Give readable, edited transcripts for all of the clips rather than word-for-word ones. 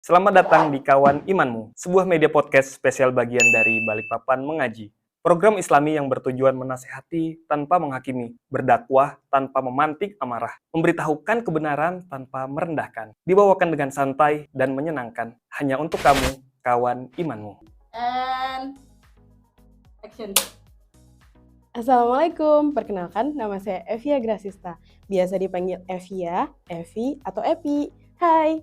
Selamat datang di Kawan Imanmu, sebuah media podcast spesial bagian dari Balikpapan Mengaji. Program Islami yang bertujuan menasehati tanpa menghakimi, berdakwah tanpa memantik amarah, memberitahukan kebenaran tanpa merendahkan, dibawakan dengan santai dan menyenangkan, hanya untuk kamu, kawan imanmu. And action. Assalamualaikum, perkenalkan nama saya Evia Grasista, biasa dipanggil Evia, Evi, atau Epi. Hai,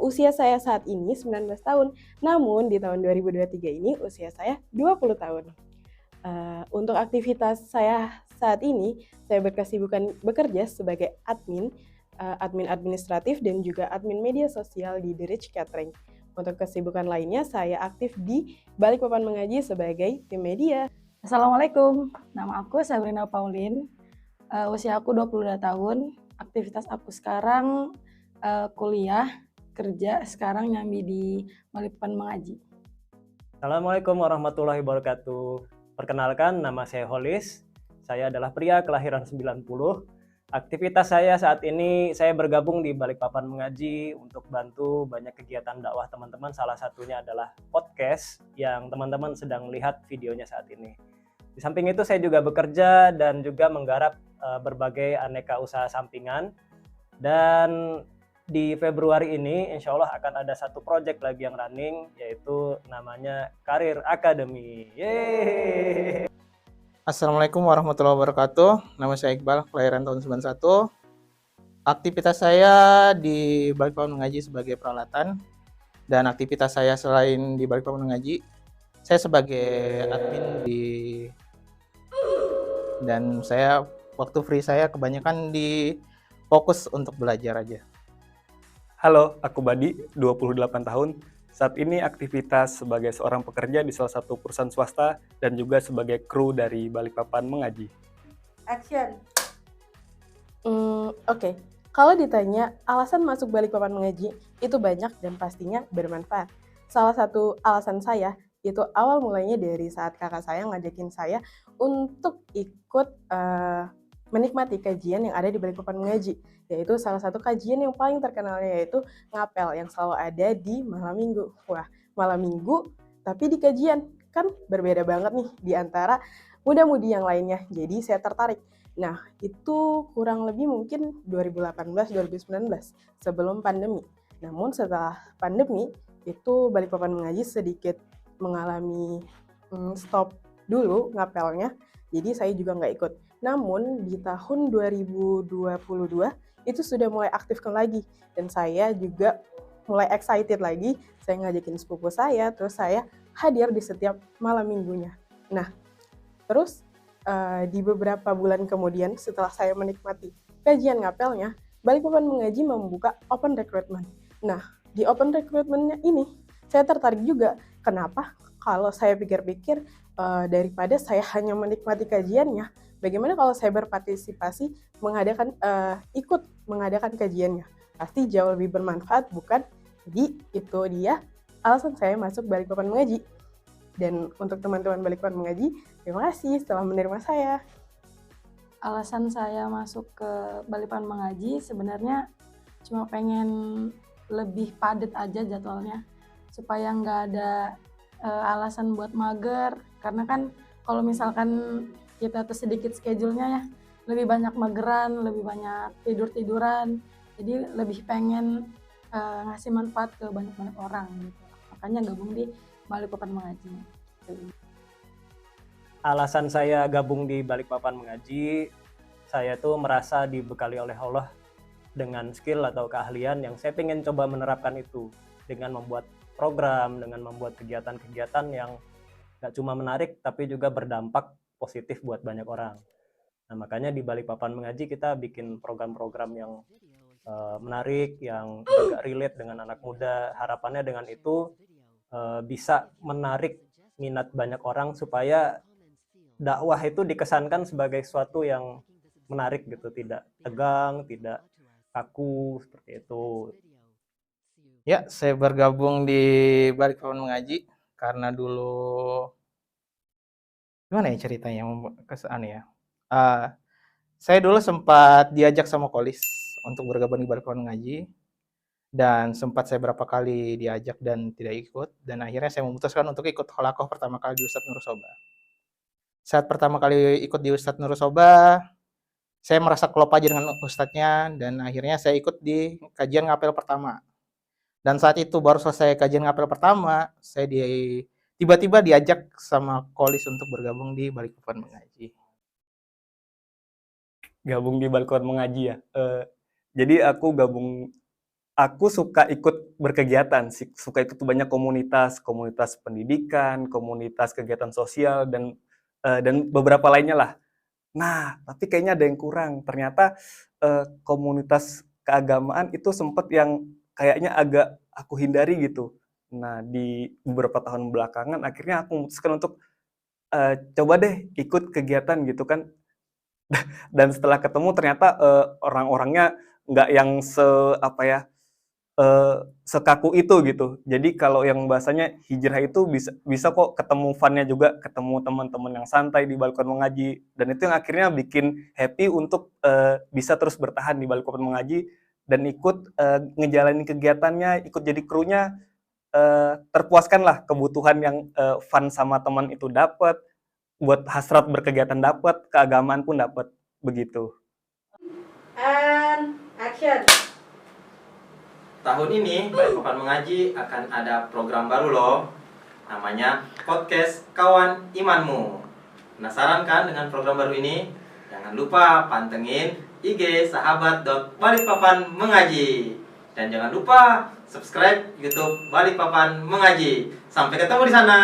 usia saya saat ini 19 tahun, namun di tahun 2023 ini usia saya 20 tahun. Untuk aktivitas saya saat ini, saya berkesibukan bekerja sebagai admin administratif dan juga admin media sosial di The Rich Catering. Untuk kesibukan lainnya, saya aktif di Balikpapan Mengaji sebagai tim media. Assalamualaikum, nama aku Sabrina Pauline, usia aku 22 tahun, aktivitas aku sekarang kuliah, kerja sekarang nyambi di Balikpapan Mengaji. Assalamualaikum warahmatullahi wabarakatuh. Perkenalkan, nama saya Holis. Saya adalah pria kelahiran 90. Aktivitas saya saat ini, saya bergabung di Balikpapan Mengaji untuk bantu banyak kegiatan dakwah teman-teman. Salah satunya adalah podcast yang teman-teman sedang lihat videonya saat ini. Di samping itu saya juga bekerja dan juga menggarap berbagai aneka usaha sampingan. Dan di Februari ini insya Allah akan ada satu project lagi yang running, yaitu namanya Karir Academy. Yeay! Assalamualaikum warahmatullahi wabarakatuh. Nama saya Iqbal, kelahiran tahun 91. Aktivitas saya di Balikpapan Mengaji sebagai peralatan, dan aktivitas saya selain di Balikpapan Mengaji, saya sebagai admin dan saya waktu free saya kebanyakan di fokus untuk belajar aja. Halo, aku Badi, 28 tahun. Saat ini aktivitas sebagai seorang pekerja di salah satu perusahaan swasta dan juga sebagai kru dari Balikpapan Mengaji. Action. Oke. Kalau ditanya alasan masuk Balikpapan Mengaji, itu banyak dan pastinya bermanfaat. Salah satu alasan saya itu awal mulanya dari saat kakak saya ngajakin saya untuk ikut menikmati kajian yang ada di Balikpapan Mengaji, yaitu salah satu kajian yang paling terkenalnya yaitu ngapel yang selalu ada di malam minggu. Wah, malam minggu tapi di kajian, kan berbeda banget nih di antara muda-mudi yang lainnya, jadi saya tertarik. Nah, itu kurang lebih mungkin 2018-2019 sebelum pandemi. Namun setelah pandemi, itu Balikpapan Mengaji sedikit mengalami stop dulu ngapelnya, jadi saya juga nggak ikut. Namun di tahun 2022 itu sudah mulai aktifkan lagi, dan saya juga mulai excited lagi. Saya ngajakin sepupu saya, terus saya hadir di setiap malam minggunya. Nah, terus di beberapa bulan kemudian setelah saya menikmati kajian ngapelnya, Balikpapan Mengaji membuka open recruitment. Nah, di open recruitment-nya ini saya tertarik juga. Kenapa? Kalau saya pikir-pikir, daripada saya hanya menikmati kajiannya, bagaimana kalau saya berpartisipasi ikut mengadakan kajiannya? Pasti jauh lebih bermanfaat, bukan? Jadi itu dia alasan saya masuk Balikpapan Mengaji. Dan untuk teman-teman Balikpapan Mengaji, terima kasih setelah menerima saya. Alasan saya masuk ke Balikpapan Mengaji sebenarnya cuma pengen lebih padat aja jadwalnya, supaya nggak ada alasan buat mager, karena kan kalau misalkan kita tuh sedikit schedule-nya ya, lebih banyak mageran, lebih banyak tidur-tiduran, jadi lebih pengen ngasih manfaat ke banyak-banyak orang gitu. Makanya gabung di Balikpapan Mengaji. Alasan saya gabung di Balikpapan Mengaji, saya tuh merasa dibekali oleh Allah dengan skill atau keahlian yang saya pengen coba menerapkan itu dengan membuat program, dengan membuat kegiatan-kegiatan yang gak cuma menarik tapi juga berdampak positif buat banyak orang. Nah, makanya di Balikpapan Mengaji kita bikin program-program yang menarik, yang juga relate dengan anak muda. Harapannya dengan itu bisa menarik minat banyak orang supaya dakwah itu dikesankan sebagai sesuatu yang menarik gitu, tidak tegang, tidak kaku seperti itu. Ya, saya bergabung di Balikpapan Mengaji karena dulu gimana ya ceritanya kesan ya. Saya dulu sempat diajak sama Kolis untuk bergabung di Balikpapan Mengaji, dan sempat saya berapa kali diajak dan tidak ikut, dan akhirnya saya memutuskan untuk ikut holakoh pertama kali di Ustadz Nur Soba. Saat pertama kali ikut di Ustadz Nur Soba, saya merasa klop aja dengan ustadznya, dan akhirnya saya ikut di kajian ngapel pertama. Dan saat itu baru selesai kajian ngapel pertama, saya tiba-tiba diajak sama Kolis untuk bergabung di Balikpapan Mengaji. Gabung di Balikpapan Mengaji ya. Jadi aku suka ikut berkegiatan, suka ikut banyak komunitas pendidikan, komunitas kegiatan sosial, dan beberapa lainnya lah. Nah, tapi kayaknya ada yang kurang. Ternyata komunitas keagamaan itu sempat yang kayaknya agak aku hindari gitu. Nah, di beberapa tahun belakangan akhirnya aku memutuskan untuk coba deh ikut kegiatan gitu kan. Dan setelah ketemu ternyata orang-orangnya nggak yang sekaku itu gitu. Jadi kalau yang bahasanya hijrah itu bisa kok ketemu fun-nya juga, ketemu teman-teman yang santai di Balikpapan Mengaji, dan itu yang akhirnya bikin happy untuk bisa terus bertahan di Balikpapan Mengaji dan ikut ngejalanin kegiatannya, ikut jadi krunya, terpuaskanlah kebutuhan yang fun sama teman itu dapat, buat hasrat berkegiatan dapat, keagamaan pun dapat, begitu. And action. Tahun ini Balikpapan Mengaji akan ada program baru loh. Namanya Podcast Kawan Imanmu. Penasaran kan dengan program baru ini? Jangan lupa pantengin IG sahabat.balikpapan mengaji. Dan jangan lupa subscribe YouTube Balikpapan Mengaji. Sampai ketemu di sana.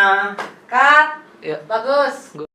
Cut. Bagus.